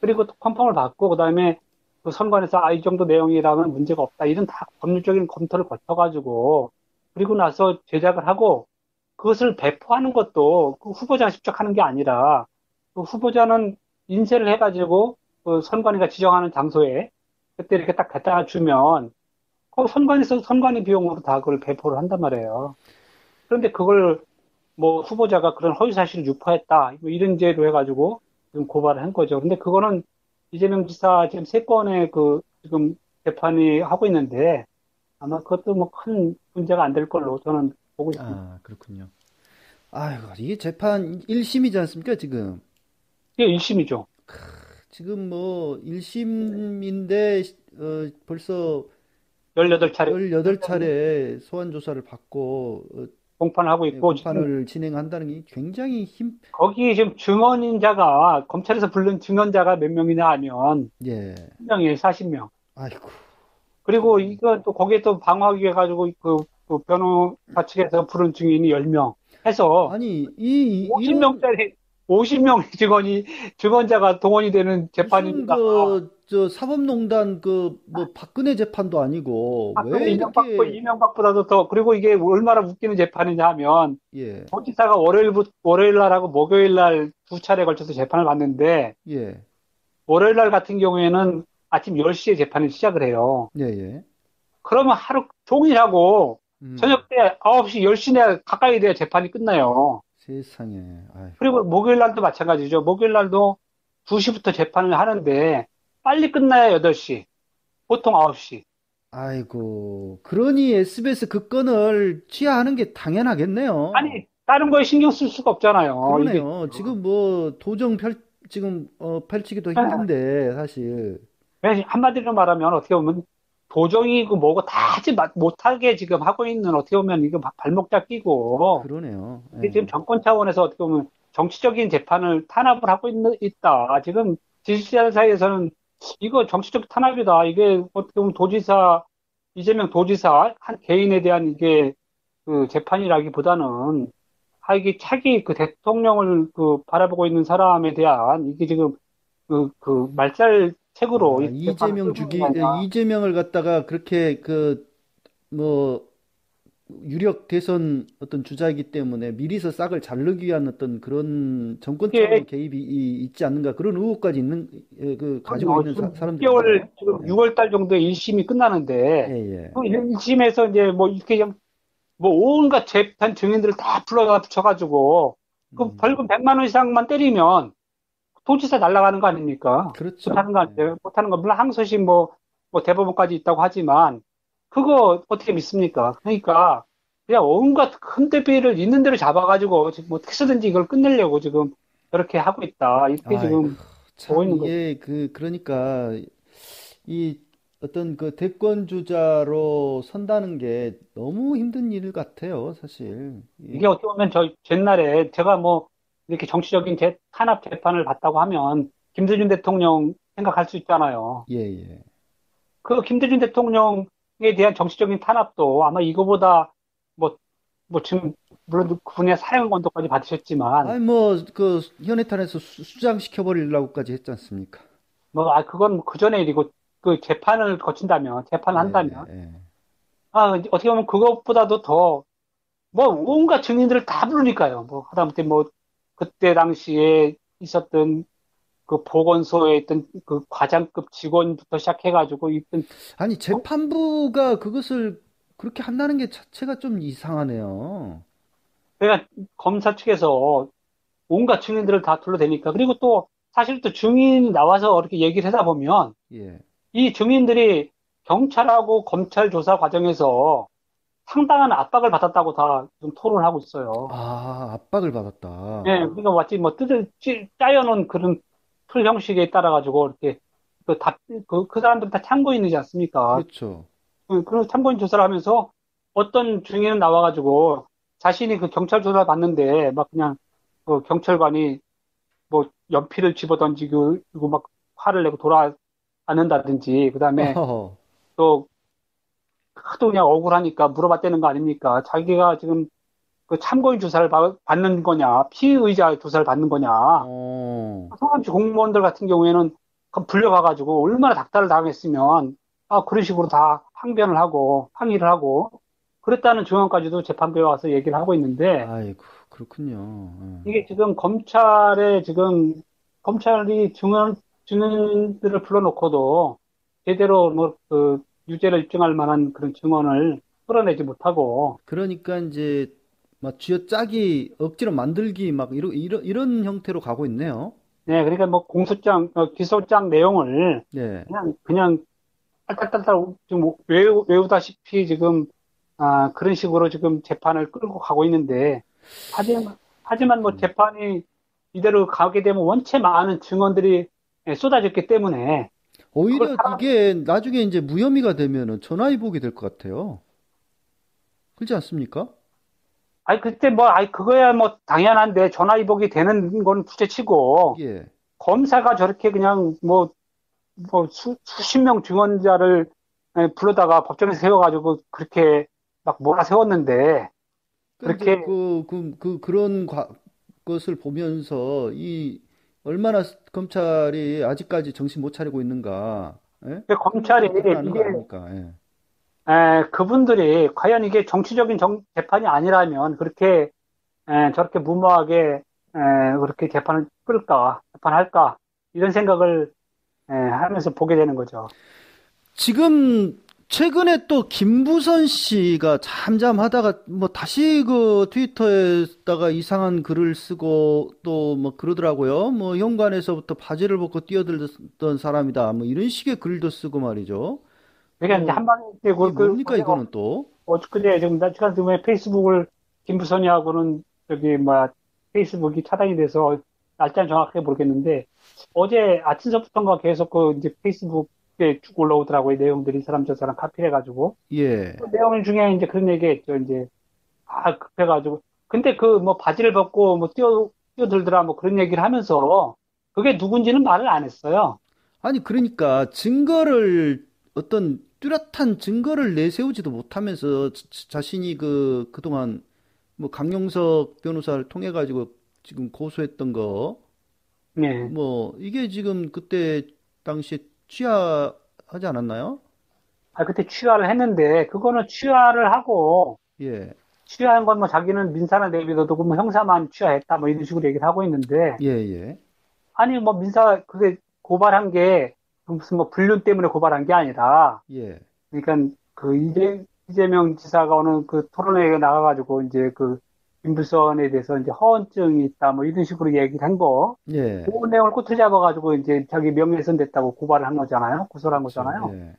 그리고 또 컨펌을 받고 그다음에 그 선관에서 이 정도 내용이라면 문제가 없다. 이런 다 법률적인 검토를 거쳐가지고 그리고 나서 제작을 하고 그것을 배포하는 것도 그 후보자가 직접 하는 게 아니라 그 후보자는 인쇄를 해가지고 그 선관위가 지정하는 장소에 그때 이렇게 딱 갖다 주면 그 선관위 비용으로 다 그걸 배포를 한단 말이에요. 그런데 그걸 뭐 후보자가 그런 허위사실을 유포했다. 뭐 이런 죄로 해가지고 지금 고발을 한 거죠. 근데 그거는 이재명 지사 지금 세 건의 지금 재판이 하고 있는데 아마 그것도 뭐 큰 문제가 안 될 걸로 저는 보고 있습니다. 아, 그렇군요. 아이고, 이게 재판 1심이지 않습니까, 지금? 이게 1심이죠. 지금 뭐 1심인데 벌써 18차례 18차례 소환 조사를 받고 공판을 하고 예, 있고, 지금 공판을 진행한다는 게 굉장히 거기 지금 증언인자가, 검찰에서 부른 증언자가 몇 명이나 하면, 예. 10명이에요, 40명. 아이고, 그리고 참. 이거 또 거기에 또 방어하기 위해 가지고 그 변호사 측에서 부른 증인이 10명 해서 아니, 이런 50명짜리, 50명 직원이, 증언자가 동원이 되는 무슨 재판입니다. 저 사법농단 뭐 박근혜 재판도 아니고 박근혜 왜 이명박보, 이렇게 이명박보다도 더, 그리고 이게 얼마나 웃기는 재판이냐 하면, 예, 도지사가 월요일 날하고 목요일 날 두 차례 걸쳐서 재판을 받는데, 예, 월요일 날 같은 경우에는 아침 10시에 재판을 시작을 해요. 예, 예. 그러면 하루 종일 하고, 음, 저녁 때 9시, 10시 내 가까이 돼야 재판이 끝나요. 세상에. 아이고. 그리고 목요일 날도 마찬가지죠. 목요일 날도 2시부터 재판을 하는데, 빨리 끝나야 8시, 보통 9시. 아이고. 그러니 SBS 그 건을 취하하는 게 당연하겠네요. 아니, 다른 거에 신경 쓸 수가 없잖아요. 이게, 그러네요. 지금 뭐 지금 펼치기도 힘든데 사실. 한마디로 말하면 어떻게 보면 도정이고 뭐고 다 하지 못하게 지금 하고 있는 어떻게 보면 이거 발목 잡기고 그러네요. 이게 지금 예. 정권 차원에서 어떻게 보면 정치적인 재판을 탄압을 하고 있다. 지금 지지자들 사이에서는 이거 정치적 탄압이다. 이게 어떻게 보면 이재명 도지사 한 개인에 대한 이게 그 재판이라기보다는 이게 차기 그 대통령을 그 바라보고 있는 사람에 대한 이게 지금 그 말살책으로 이 재판을 끌고 있는 거 아니야. 이재명을 갖다가 그렇게 뭐 유력 대선 어떤 주자이기 때문에 미리서 싹을 자르기 위한 어떤 그런 정권 차원의 이게 개입이 있지 않는가 그런 의혹까지 가지고 있는 지금 사람들인데. 6월 달 정도에 1심이 예, 끝나는데, 예. 그 1심에서 이제 뭐 이렇게 뭐 온갖 재판 증인들을 다 불러다 붙여가지고, 그 음, 벌금 100만 원 이상만 때리면 도지사 날아가는 거 아닙니까? 그렇죠. 못하는 거 예. 아니에요? 못하는 거, 물론 항소심 뭐 대법원까지 있다고 하지만, 그거 어떻게 믿습니까? 그러니까, 그냥 온갖 큰 대비를 있는 대로 잡아가지고, 지금 어떻게 쓰든지 이걸 끝내려고 지금 이렇게 하고 있다. 이렇게 아이고, 지금 보고 참 있는 거죠. 이게 그러니까 이 어떤 그 대권 주자로 선다는 게 너무 힘든 일 같아요, 사실. 이게 어떻게 보면 옛날에 제가 뭐 이렇게 정치적인 탄압 재판을 받다고 하면 김대중 대통령 생각할 수 있잖아요. 예, 예. 그 김대중 대통령에 대한 정치적인 탄압도 아마 이거보다 뭐, 뭐 지금 물론 그분의 사형 권도까지 받으셨지만 아니 뭐 현해탄에서 수장시켜 버리려고까지 했지 않습니까? 뭐 그건 그 전에 일이고 그 재판을 거친다면 재판을 예, 한다면 예. 이제 어떻게 보면 그것보다도 더 뭐 온갖 증인들을 다 부르니까요. 뭐 하다못해 뭐 그때 당시에 있었던 그 보건소에 있던 그 과장급 직원부터 시작해가지고 있던 아니 재판부가 그것을 그렇게 한다는 게 자체가 좀 이상하네요. 그러니까 검사 측에서 온갖 증인들을 다 둘러대니까 그리고 또 사실 또 증인이 나와서 이렇게 얘기를 하다 보면 예. 이 증인들이 경찰하고 검찰 조사 과정에서 상당한 압박을 받았다고 다 지금 토론을 하고 있어요. 아, 압박을 받았다. 예, 그러니까 마치 뭐 짜여놓은 그런 틀 형식에 따라 가지고 이렇게 그 사람들 다 참고인이지 않습니까? 그렇죠. 그런 참고인 조사를 하면서 어떤 증인은 나와가지고 자신이 그 경찰 조사를 받는데 막 그냥 그 경찰관이 뭐 연필을 집어던지고 그리고 막 화를 내고 돌아앉는다든지 그다음에 어허. 또 하도 그냥 억울하니까 물어봤다는 거 아닙니까? 자기가 지금 그 참고인 조사를 받는 거냐 피의자 조사를 받는 거냐 어. 성함시 공무원들 같은 경우에는 그 불려가가지고 얼마나 닥달을 당했으면 그런 식으로 다 항변을 하고 항의를 하고 그랬다는 증언까지도 재판부에 와서 얘기를 하고 있는데 아이고, 그렇군요. 이게 지금 검찰이 증인들을 불러놓고도 제대로 뭐 그 유죄를 입증할 만한 그런 증언을 끌어내지 못하고 그러니까 이제 막 쥐어짜기, 억지로 만들기 막 이런 형태로 가고 있네요. 네 그러니까 뭐 기소장 내용을 네. 그냥 딸딸딸딸 좀 외우다시피 지금 그런 식으로 지금 재판을 끌고 가고 있는데 하지만 뭐 음. 재판이 이대로 가게 되면 원체 많은 증언들이 쏟아졌기 때문에 그걸 오히려 이게 나중에 이제 무혐의가 되면은 전화위복이 될 것 같아요. 그렇지 않습니까? 아니, 그때 뭐, 아니, 그거야 뭐, 당연한데, 전화위복이 되는 건 둘째치고, 예. 검사가 저렇게 그냥 수십 명 증언자를 불러다가 법정에 세워가지고, 그렇게 막 몰아세웠는데, 그러니까 이제 그렇게, 그런 것을 보면서 얼마나 검찰이 아직까지 정신 못 차리고 있는가, 예? 그런 검찰이, 것들이 드러나는 거 이게, 아닙니까? 예. 그분들이 과연 이게 정치적인 재판이 아니라면, 그렇게, 저렇게 무모하게, 그렇게 재판을 끌까, 재판할까, 이런 생각을, 하면서 보게 되는 거죠. 지금 최근에 또 김부선 씨가 잠잠하다가 뭐 다시 그 트위터에다가 이상한 글을 쓰고 또 뭐 그러더라고요. 뭐 현관에서부터 바지를 벗고 뛰어들던 사람이다. 뭐 이런 식의 글도 쓰고 말이죠. 그러니까 이제 한마디, 이게 뭡니까 이거는 또? 어저께 지금 나 시간 때문에 페이스북을 김부선이하고는 저기 뭐야 페이스북이 차단이 돼서 날짜는 정확하게 모르겠는데 어제 아침서부터인가 계속 그 이제 페이스북에 쭉 올라오더라고요. 내용들이 이 사람 저 사람 카피해가지고 예. 그 내용 중에 이제 그런 얘기했죠. 이제 급해가지고 근데 그 뭐 바지를 벗고 뭐 뛰어들더라 뭐 그런 얘기를 하면서 그게 누군지는 말을 안 했어요. 아니 그러니까 증거를 어떤 뚜렷한 증거를 내세우지도 못하면서 자신이 그동안 뭐 강용석 변호사를 통해 가지고 지금 고소했던 거 예. 뭐 이게 지금 그때 당시에 취하하지 않았나요? 그때 취하를 했는데 그거는 취하를 하고 예. 취하한 건 뭐 자기는 민사나 내비둬두고 뭐 형사만 취하했다 뭐 이런 식으로 얘기를 하고 있는데 예, 예. 아니 뭐 그게 고발한 게 무슨 뭐 불륜 때문에 고발한 게 아니라 예. 그러니까 그 이재명 지사가 어느 그 토론회에 나가가지고 이제 그 김부선에 대해서 이제 허언증이 있다 뭐 이런 식으로 얘기를 한 거. 예. 그 내용을 꼬투리 잡아가지고 이제 자기 명예훼손 됐다고 고발을 한 거잖아요. 고소를 한 그렇죠. 거잖아요. 예.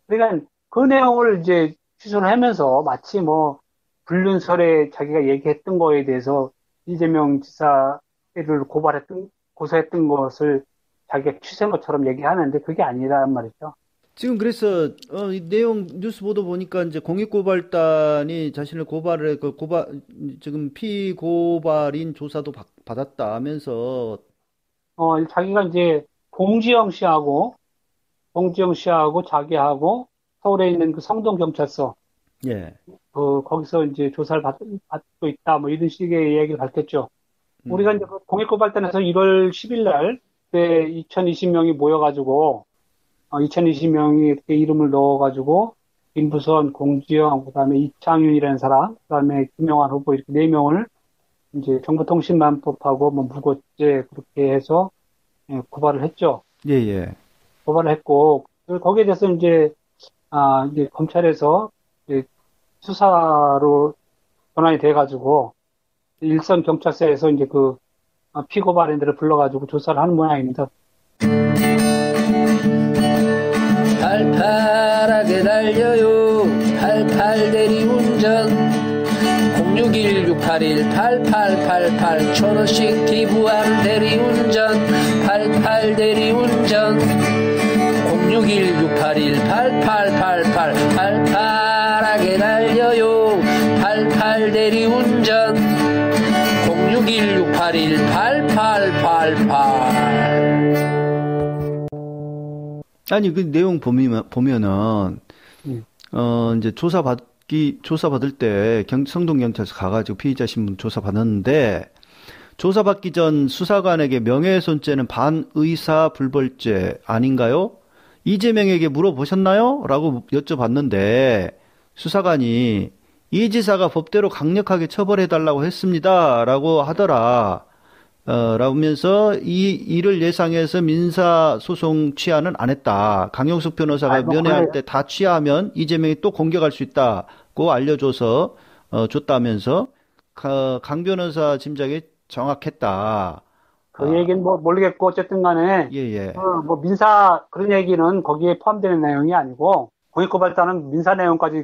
그러니까 그 내용을 이제 취소를 하면서 마치 뭐 불륜설에 자기가 얘기했던 거에 대해서 이재명 지사를 고소했던 것을 자기가 취소한 것처럼 얘기하는데 그게 아니란 말이죠. 지금 그래서 이 내용 뉴스 보도 보니까 이제 공익고발단이 자신을 고발을 지금 피고발인 조사도 받았다 하면서 자기가 이제 봉지영 씨하고 자기하고 서울에 있는 그 성동경찰서, 예. 거기서 이제 조사를 받고 있다, 뭐 이런 식의 얘기를 밝혔죠. 우리가 이제 음. 그 공익고발단에서 1월 10일 날, 그때 2020명이 모여가지고, 2020명이 이렇게 이름을 넣어가지고, 김부선, 공지영, 그다음에 이창윤이라는 사람, 그다음에 김영환 후보 이렇게 네 명을 이제 정보통신망법하고 뭐 무고죄 그렇게 해서 고발을 했죠. 예, 예. 고발을 했고, 거기에 대해서 이제 검찰에서 이제 수사로 전환이 돼가지고, 일선 경찰서에서 이제 피고발인들을 불러가지고 조사를 하는 모양입니다. 팔팔하게 달려요 팔팔 대리운전 061-681-8888 천원씩 기부하는 대리운전 팔팔 대리운전 061-681-8888 팔팔하게 달려요 팔팔 대리운전 061-681-8888 아니 그 내용 보면은 음. 이제 조사받을 때 성동경찰서 가가지고 피의자 신분 조사받았는데 조사받기 전 수사관에게 명예훼손죄는 반의사 불벌죄 아닌가요? 이재명에게 물어보셨나요? 라고 여쭤봤는데 수사관이 이 지사가 법대로 강력하게 처벌해달라고 했습니다. 라고 하더라. 라면서 이 일을 예상해서 민사소송 취하는 안 했다. 강용석 변호사가 면회할 때 다 취하면 이재명이 또 공격할 수 있다고 알려줘서 줬다면서 강 변호사 짐작이 정확했다. 그 얘기는 뭐 모르겠고, 어쨌든 간에, 예. 뭐 그런 얘기는 거기에 포함되는 내용이 아니고, 공익고발단은 민사 내용까지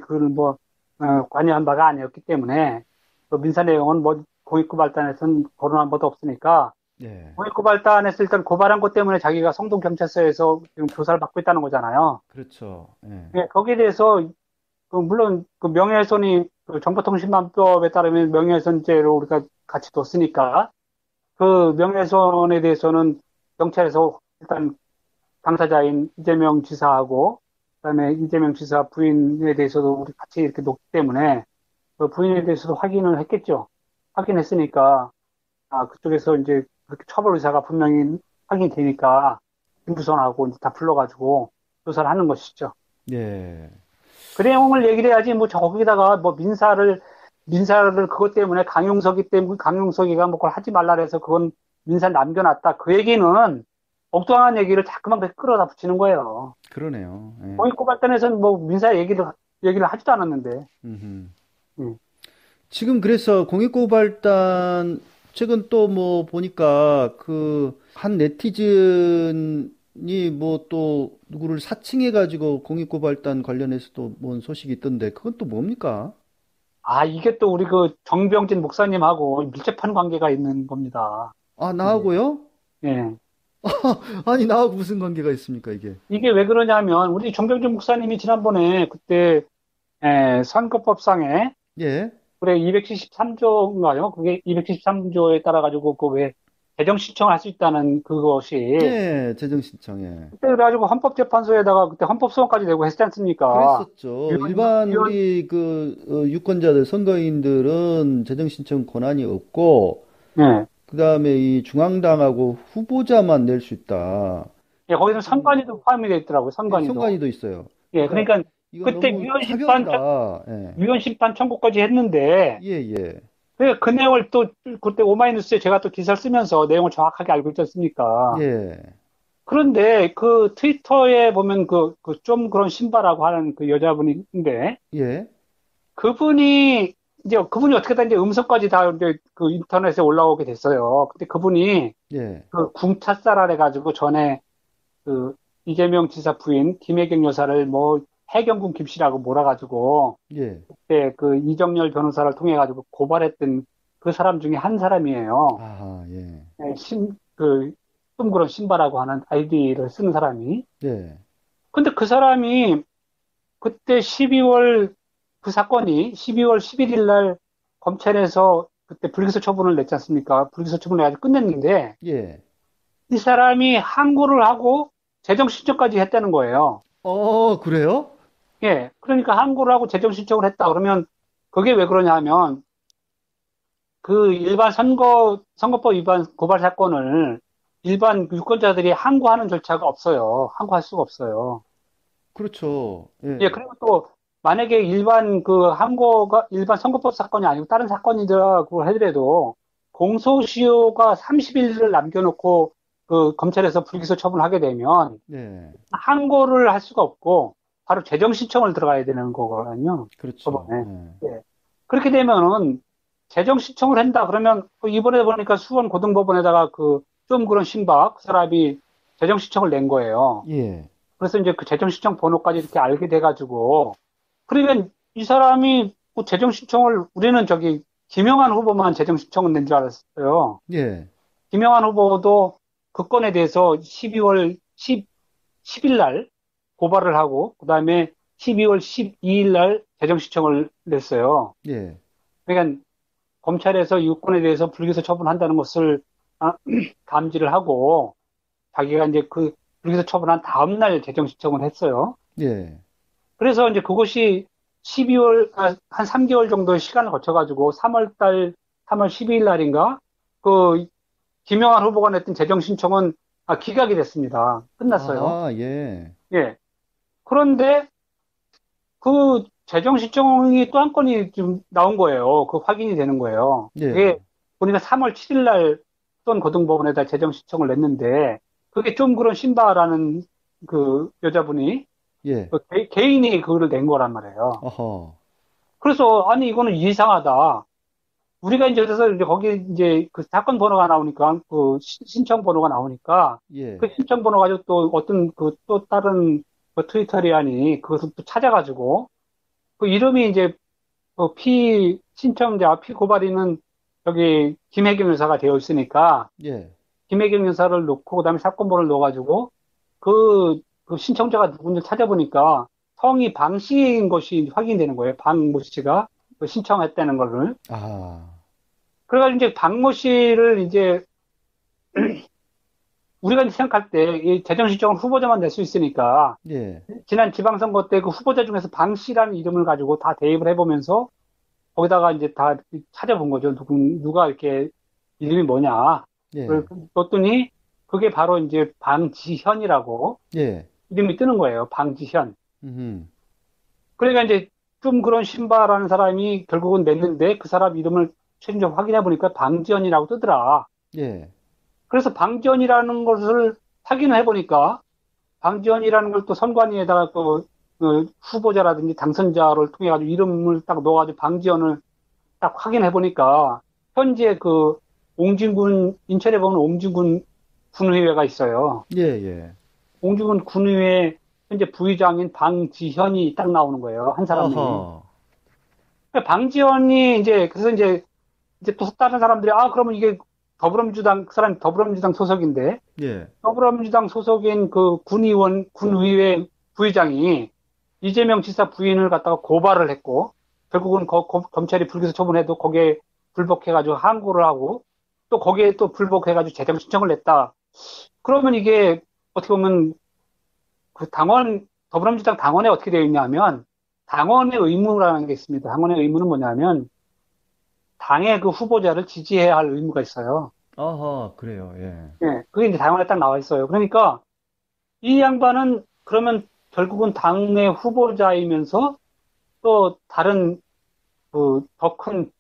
관여한 바가 아니었기 때문에, 그 민사 내용은 뭐 공익고발단에서는 거론한 바도 없으니까, 예. 공익고발단에서 일단 고발한 것 때문에 자기가 성동경찰서에서 지금 조사를 받고 있다는 거잖아요. 그렇죠. 예. 예, 거기에 대해서 물론 그 명예훼손이 그 정보통신망법에 따르면 명예훼손죄로 우리가 같이 뒀으니까 그 명예훼손에 대해서는 경찰에서 일단 당사자인 이재명 지사하고 그다음에 이재명 지사 부인에 대해서도 우리 같이 이렇게 놓기 때문에 그 부인에 대해서도 확인을 했겠죠. 확인했으니까 그쪽에서 이제 그렇게 처벌 의사가 분명히 확인되니까 김부선하고 이제 다 불러가지고 조사를 하는 것이죠. 예. 그 내용을 얘기를 해야지 뭐 거기다가 뭐 민사를 그것 때문에 강용석이가 뭐 그걸 하지 말라 그래서 그건 민사 남겨놨다. 그 얘기는 엉뚱한 얘기를 자꾸만 끌어다 붙이는 거예요. 그러네요. 예. 공익고발단에서는 뭐 민사 얘기를 하지도 않았는데. 음흠. 음. 지금 그래서 공익고발단 최근 또 뭐 보니까 그 한 네티즌이 뭐 또 누구를 사칭해가지고 공익고발단 관련해서 또 뭔 소식이 있던데 그건 또 뭡니까? 이게 또 우리 그 정병진 목사님하고 밀접한 관계가 있는 겁니다. 아, 이게. 나하고요? 예. 아니, 나하고 무슨 관계가 있습니까, 이게? 이게 왜 그러냐면 우리 정병진 목사님이 지난번에 그때 선거법상에 예, 그래 273조인가요? 그게 273조에 따라 가지고 그 왜 재정 신청을 할 수 있다는 그것이 예, 재정신청에. 그때 그래가지고 헌법재판소에다가 그때 헌법소원까지 내고 했지 않습니까? 그랬었죠. 위원, 일반 위원, 우리 유권자들, 선거인들은 재정신청 권한이 없고, 예. 그 다음에 이 중앙당하고 후보자만 낼 수 있다. 예, 거기서 선관위도 포함이 돼 있더라고요. 예, 선관위도. 선관위도 있어요. 예, 그러니까 그러니까 이건 그때 너무 차별이다. 예, 위헌 심판 청구까지 했는데 예, 예. 그 내용을 또 그때 오마이뉴스에 제가 또 기사를 쓰면서 내용을 정확하게 알고 있지 않습니까? 예, 그런데 그 트위터에 보면 좀 그런 신바라고 하는 그 여자분이 있는데 예, 그분이 어떻게든 이제 음성까지 다 이제 그 인터넷에 올라오게 됐어요. 근데 그분이 예, 그 궁차사라 해가지고 전에 그 이재명 지사 부인 김혜경 여사를 뭐 해경군 김씨라고 몰아가지고 예. 그때 그 이정열 변호사를 통해 가지고 고발했던 그 사람 중에 한 사람이에요. 아하, 예, 예, tum그런 신바라고 하는 아이디를 쓰는 사람이. 예, 근데 그 사람이 그때 12월 그 사건이 12월 11일 날 검찰에서 그때 불기소 처분을 냈지 않습니까? 불기소 처분을 해가지고 끝냈는데 예. 이 사람이 항고를 하고 재정 신청까지 했다는 거예요. 그래요? 예, 그러니까 항고를 하고 재정 신청을 했다. 그러면 그게 왜 그러냐 하면 그 일반 선거법 위반 고발 사건을 일반 유권자들이 항고하는 절차가 없어요. 항고할 수가 없어요. 그렇죠. 예, 예, 그리고 또 만약에 일반 그 항고가 일반 선거법 사건이 아니고 다른 사건이라고 하더라도 공소시효가 30일을 남겨놓고 그 검찰에서 불기소 처분하게 되면 예, 항고를 할 수가 없고 바로 재정 신청을 들어가야 되는 거거든요. 그렇죠. 법원에. 예, 예. 그렇게 되면은 재정 신청을 한다 그러면 이번에 보니까 수원 고등법원에다가 그 좀 그런 신박 그 사람이 재정 신청을 낸 거예요. 예, 그래서 이제 그 재정 신청 번호까지 이렇게 알게 돼가지고 그러면 이 사람이 뭐 재정 신청을 우리는 저기 김영환 후보만 재정 신청을 낸 줄 알았어요. 예, 김영환 후보도 그 건에 대해서 12월 10일 날 고발을 하고 그다음에 12월 12일 날 재정 신청을 냈어요. 예, 그러니까 검찰에서 이 건에 대해서 불기소 처분한다는 것을 감지를 하고 자기가 이제 그 불기소 처분한 다음 날 재정 신청을 했어요. 예, 그래서 이제 그것이 한 3개월 정도의 시간을 거쳐가지고 3월 12일 날인가 그 김영환 후보가 냈던 재정 신청은 기각이 됐습니다. 끝났어요. 아하, 예, 예. 그런데 그 재정 신청이 또 한 건이 좀 나온 거예요. 그 확인이 되는 거예요. 예, 그게 보니까 3월 7일 날 수원 고등법원에다 재정 신청을 냈는데 그게 좀 그런 신바라는 그 여자분이 예, 개인이 그거를 낸 거란 말이에요. 어허, 그래서 아니 이거는 이상하다. 우리가 이제 그래서 이제 거기 이제 그 사건 번호가 나오니까 그 신청 번호가 나오니까 예, 그 신청 번호 가지고 또 어떤 그 또 다른 그 트위터리안이 그것을 또 찾아가지고 그 이름이 이제 그 신청자, 피고발인은 여기 김혜경 여사가 되어 있으니까 예, 김혜경 여사를 놓고 그다음에 사건번호를 넣어가지고 그 신청자가 누군지 찾아보니까 성이 방 씨인 것이 확인되는 거예요. 방모 씨가 그 신청했다는 거를. 아, 그래가지고 이제 방모 씨를 이제 우리가 이제 생각할 때 이 재정 신청은 후보자만 낼 수 있으니까 예, 지난 지방선거 때 그 후보자 중에서 방 씨라는 이름을 가지고 다 대입을 해보면서 거기다가 이제 다 찾아본 거죠. 누가 이렇게 이름이 뭐냐. 예, 그걸 떴더니 그게 바로 이제 방지현이라고 예, 이름이 뜨는 거예요. 방지현. 음, 그러니까 이제 좀 그런 신바라는 사람이 결국은 냈는데 그 사람 이름을 최종적으로 확인해 보니까 방지현이라고 뜨더라. 예, 그래서 방지현이라는 것을 확인을 해 보니까 방지현이라는 걸 또 선관위에다가 또 후보자라든지 당선자를 통해 가지고 이름을 딱 넣어가지고 방지현을 딱 확인해 보니까 현재 그 옹진군 인천에 보면 옹진군 군의회가 있어요. 예, 예. 옹진군 군의회 현재 부의장인 방지현이 딱 나오는 거예요. 한 사람이. 아하, 그러니까 방지현이 이제 그래서 이제 또 다른 사람들이 그러면 이게 더불어민주당 그 사람이 더불어민주당 소속인데 예, 더불어민주당 소속인 그 군의원 군의회 부의장이 이재명 지사 부인을 갖다가 고발을 했고 결국은 검찰이 불기소 처분해도 거기에 불복해가지고 항고를 하고 또 거기에 또 불복해가지고 재정 신청을 냈다. 그러면 이게 어떻게 보면 그 더불어민주당 당원에 어떻게 되어 있냐면 당원의 의무라는 게 있습니다. 당원의 의무는 뭐냐면 당의 그 후보자를 지지해야 할 의무가 있어요. 아하, 그래요, 예, 예, 그게 이제 당원에 딱 나와 있어요. 그러니까 이 양반은 그러면 결국은 당의 후보자이면서 또 다른 그 더 큰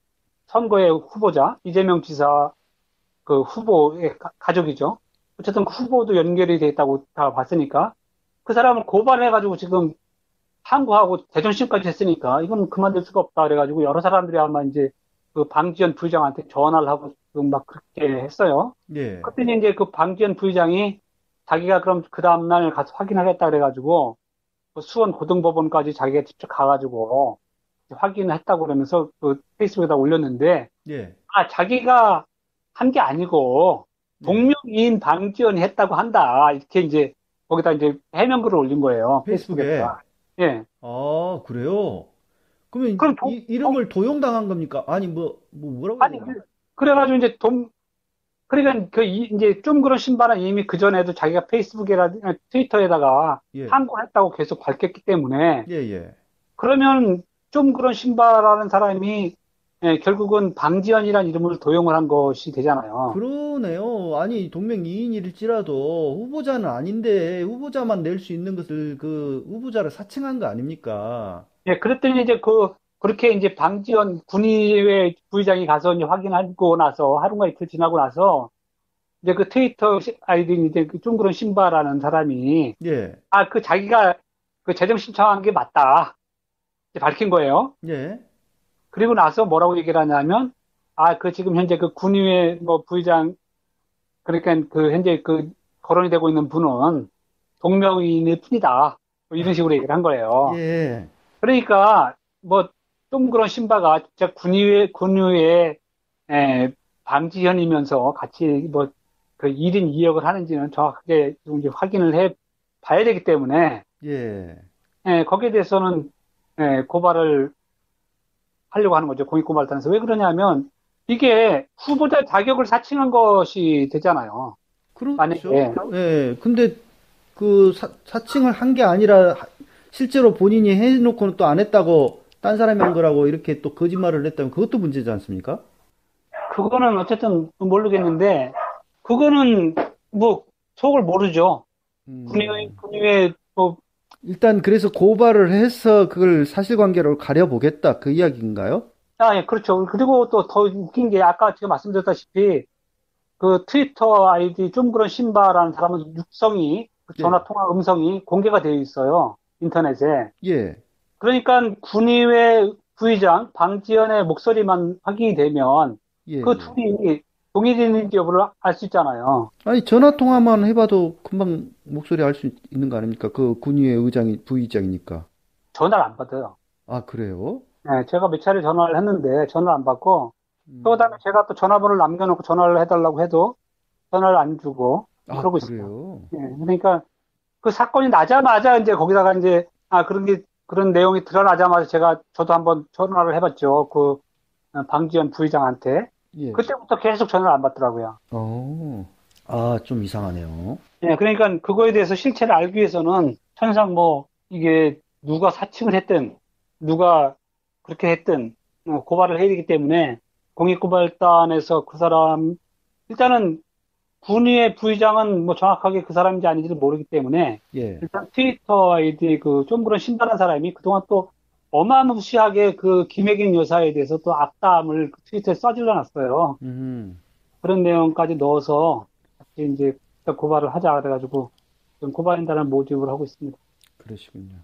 선거의 후보자 이재명 지사 그 후보의 가족이죠. 어쨌든 그 후보도 연결이 돼 있다고 다 봤으니까 그 사람을 고발해가지고 지금 항고하고 대정신까지 했으니까 이건 그만둘 수가 없다 그래가지고 여러 사람들이 아마 이제 그 방지현 부의장한테 전화를 하고 지금 막 그렇게 했어요. 예, 그랬더니 이제 그 방지현 부의장이 자기가 그럼 그 다음날 가서 확인하겠다 그래가지고 그 수원 고등법원까지 자기가 직접 가가지고 확인을 했다고 그러면서 그 페이스북에다 올렸는데 예, 자기가 한 게 아니고 예. 동명이인 방지현이 했다고 한다. 이렇게 이제 거기다 이제 해명글을 올린 거예요. 페이스북에. 페이스북에다가. 예. 아, 그래요? 그러면 그럼 이름을 도용당한 겁니까? 아니, 뭐라고 해야 아니 되나? 그래가지고 이제 그러니까 이제 좀 그런 신발은 이미 그 전에도 자기가 페이스북이나 트위터에다가 예, 항고했다고 계속 밝혔기 때문에 예, 예. 그러면 좀 그런 신발하는 사람이 결국은 방지현이라는 이름을 도용을 한 것이 되잖아요. 그러네요. 아니, 동명이인일지라도 후보자는 아닌데 후보자만 낼 수 있는 것을 그 후보자를 사칭한 거 아닙니까? 예, 그랬더니 이제 그렇게 이제 방지현 군의회 부의장이 가서 이제 확인하고 나서 하루가 이틀 지나고 나서 이제 그 트위터 아이디 이제 그 쫑그런 신바라는 사람이 예, 그 자기가 그 재정 신청한 게 맞다. 이제 밝힌 거예요. 예, 그리고 나서 뭐라고 얘기를 하냐면 그 지금 현재 그 군의회 뭐 부의장 그러니까 그 현재 그 거론이 되고 있는 분은 동명이인일 뿐이다. 뭐 이런 식으로 얘기를 한 거예요. 예, 그러니까 뭐 동그런 신바가 진짜 군의회 방지현이면서 같이 뭐 그 1인 2역을 하는지는 정확하게 좀 이제 확인을 해 봐야 되기 때문에 예. 거기에 대해서는 고발을 하려고 하는 거죠. 공익고발단에서. 왜 그러냐면 이게 후보자 자격을 사칭한 것이 되잖아요. 그렇죠. 만약에 예, 근데 그 사칭을 한 게 아니라 실제로 본인이 해놓고는 또 안 했다고 딴 사람이 한 거라고 이렇게 또 거짓말을 했다면 그것도 문제지 않습니까? 그거는 어쨌든 모르겠는데 그거는 뭐 속을 모르죠. 음, 군의회 뭐 일단 그래서 고발을 해서 그걸 사실관계로 가려보겠다 그 이야기인가요? 예, 그렇죠. 그리고 또 더 웃긴 게 아까 제가 말씀드렸다시피 그 트위터 아이디 좀 그런 신바라는 사람은 육성이 그 예, 전화 통화 음성이 공개가 되어 있어요. 인터넷에. 예, 그러니까 군의회 부의장 방지현의 목소리만 확인이 되면 예, 그 예. 둘이 동일인지 여부를 알 수 있잖아요. 아니 전화 통화만 해봐도 금방 목소리 알 수 있는 거 아닙니까? 그 군의회 의장이 부의장이니까. 전화를 안 받아요. 아, 그래요? 제가 몇 차례 전화를 했는데 전화를 안 받고 그다음에 음, 제가 또 전화번호를 남겨놓고 전화를 해달라고 해도 전화를 안 주고 아, 그러고 있어요. 그래요? 예, 그러니까 그 사건이 나자마자 이제 거기다가 이제 그런 내용이 드러나자마자 저도 한번 전화를 해봤죠. 방지현 부의장한테. 예. 그때부터 계속 전화를 안 받더라고요. 어, 아, 좀 이상하네요. 예, 그러니까 그거에 대해서 실체를 알기 위해서는 천상 뭐 이게 누가 사칭을 했든 누가 그렇게 했든 고발을 해야 되기 때문에 공익고발단에서 그 사람 일단은 군위의 부의장은 뭐 정확하게 그 사람인지 아닌지를 모르기 때문에 예. 일단 트위터 아이디 좀 그런 신선한 사람이 그동안 또 어마무시하게 그 김혜경 여사에 대해서 또 악담을 그 트위터에 써질러 놨어요. 음, 그런 내용까지 넣어서 같이 이제 고발을 하자 그래가지고 지금 고발인단을 모집을 하고 있습니다. 그러시군요.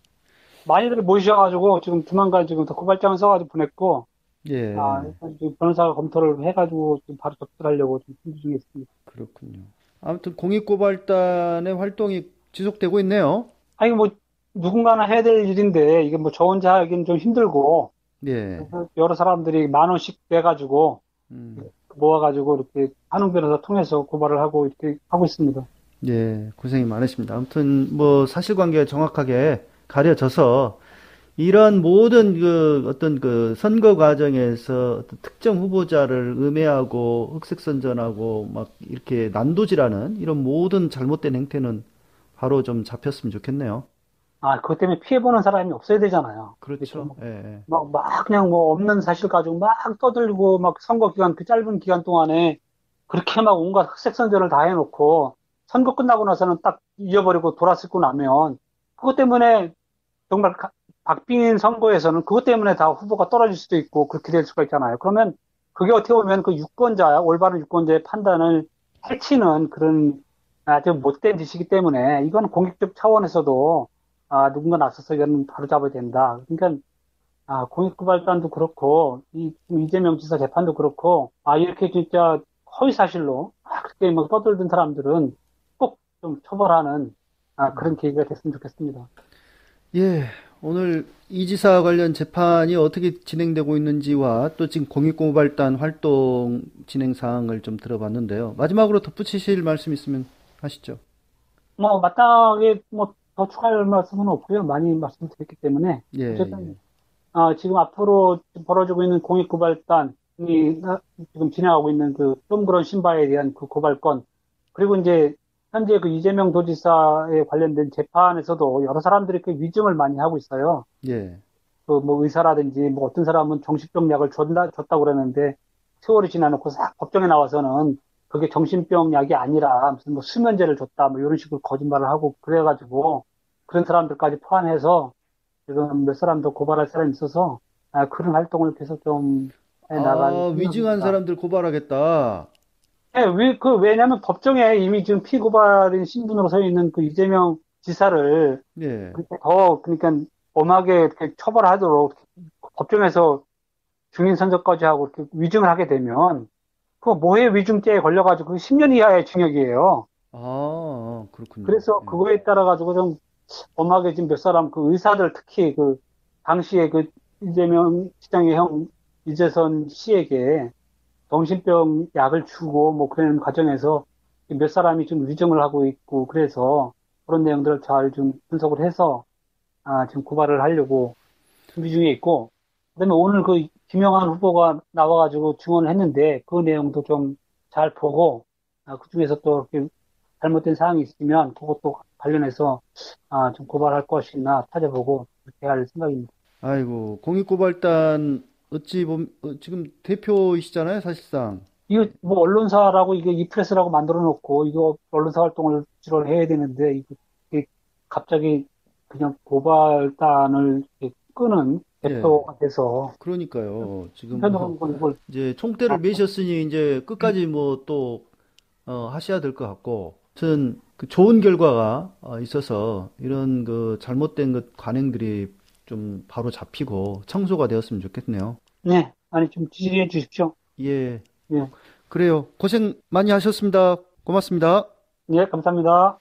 많이들 모이셔가지고 지금 조만간 지금 더 고발장을 써가지고 보냈고 예, 일단 지금 변호사가 검토를 해가지고 지금 바로 접수하려고 지금 준비 중에 있습니다. 그렇군요. 아무튼 공익고발단의 활동이 지속되고 있네요. 아니 뭐 누군가는 해야 될 일인데 이게 뭐 저 혼자 하기는 좀 힘들고 예, 그래서 여러 사람들이 10,000원씩 내가지고 음, 모아가지고 이렇게 한웅 변호사 통해서 고발을 하고 이렇게 하고 있습니다. 예, 고생이 많으십니다. 아무튼 뭐 사실관계가 정확하게 가려져서 이런 모든 그 어떤 그 선거 과정에서 어떤 특정 후보자를 음해하고 흑색선전하고 막 이렇게 난도질하는 이런 모든 잘못된 행태는 바로 좀 잡혔으면 좋겠네요. 그것 때문에 피해보는 사람이 없어야 되잖아요. 그렇죠. 예, 예. 그냥 뭐 없는 사실 가지고 막 떠들고 막 선거 기간, 그 짧은 기간 동안에 그렇게 막 온갖 흑색선전을 다 해놓고 선거 끝나고 나서는 딱 잊어버리고 돌아서고 나면 그것 때문에 정말 박빙인 선거에서는 그것 때문에 다 후보가 떨어질 수도 있고 그렇게 될 수가 있잖아요. 그러면 그게 어떻게 보면 그 올바른 유권자의 판단을 해치는 그런 아주 못된 짓이기 때문에 이건 공익적 차원에서도 누군가 나서서 이건 바로잡아야 된다. 그러니까 공익고발단도 그렇고 이재명 지사 재판도 그렇고 이렇게 진짜 허위 사실로 그렇게 막 떠들던 사람들은 꼭 좀 처벌하는 그런 계기가 됐으면 좋겠습니다. 예, 오늘 이 지사 관련 재판이 어떻게 진행되고 있는지와 또 지금 공익고발단 활동 진행 사항을 좀 들어봤는데요. 마지막으로 덧붙이실 말씀 있으면 하시죠. 뭐 마땅하게 뭐 더 추가할 말씀은 없고요. 많이 말씀드렸기 때문에 예, 예. 어쨌든 지금 앞으로 벌어지고 있는 공익고발단이 지금 진행하고 있는 좀 그런 신바에 대한 그 고발건 그리고 이제 현재 그 이재명 도지사에 관련된 재판에서도 여러 사람들이 그 위증을 많이 하고 있어요. 예. 그 뭐 의사라든지 뭐 어떤 사람은 정신병 약을 줬다고 그러는데 세월이 지나놓고 싹 법정에 나와서는 그게 정신병 약이 아니라 무슨 뭐 수면제를 줬다 뭐 이런 식으로 거짓말을 하고 그래가지고 그런 사람들까지 포함해서 지금 몇 사람 더 고발할 사람이 있어서 그런 활동을 계속 좀 해나갈 위증한 생각입니다. 사람들 고발하겠다. 예, 왜냐면 법정에 이미 지금 피고발인 신분으로 서 있는 그 이재명 지사를 예. 그러니까 엄하게 이렇게 처벌하도록 법정에서 증인 선서까지 하고 이렇게 위증을 하게 되면 그 모해 위증죄에 걸려가지고 10년 이하의 징역이에요. 그렇군요. 그래서 예. 그거에 따라 가지고 좀 엄하게 지금 몇 사람 그 의사들 특히 그 당시에 그 이재명 시장의 형 이재선 씨에게 정신병 약을 주고 뭐 그런 과정에서 몇 사람이 좀 위증을 하고 있고 그래서 그런 내용들을 잘 좀 분석을 해서 지금 고발을 하려고 준비 중에 있고 그다음에 오늘 그 김영환 후보가 나와가지고 증언을 했는데 그 내용도 좀 잘 보고 그 중에서 또 이렇게 잘못된 사항이 있으면 그것도 관련해서 좀 고발할 것이나 찾아보고 그렇게 할 생각입니다. 아이고, 공익고발단 지금 대표이시잖아요, 사실상. 이거 뭐 언론사라고 이게 이프레스라고 만들어 놓고 이거 언론사 활동을 주로 해야 되는데 이게 갑자기 그냥 고발단을 이렇게 끄는 예. 대표가 돼서 그러니까요. 지금 뭐 한편으로는 이걸 이제 총대를 매셨으니 이제 끝까지 뭐 또 하셔야 될 것 같고. 아무튼 그 좋은 결과가 있어서 이런 그 잘못된 그 관행들이 좀 바로 잡히고 청소가 되었으면 좋겠네요. 네 아니 좀 지지해 주십시오. 예. 예, 그래요. 고생 많이 하셨습니다. 고맙습니다. 예 감사합니다.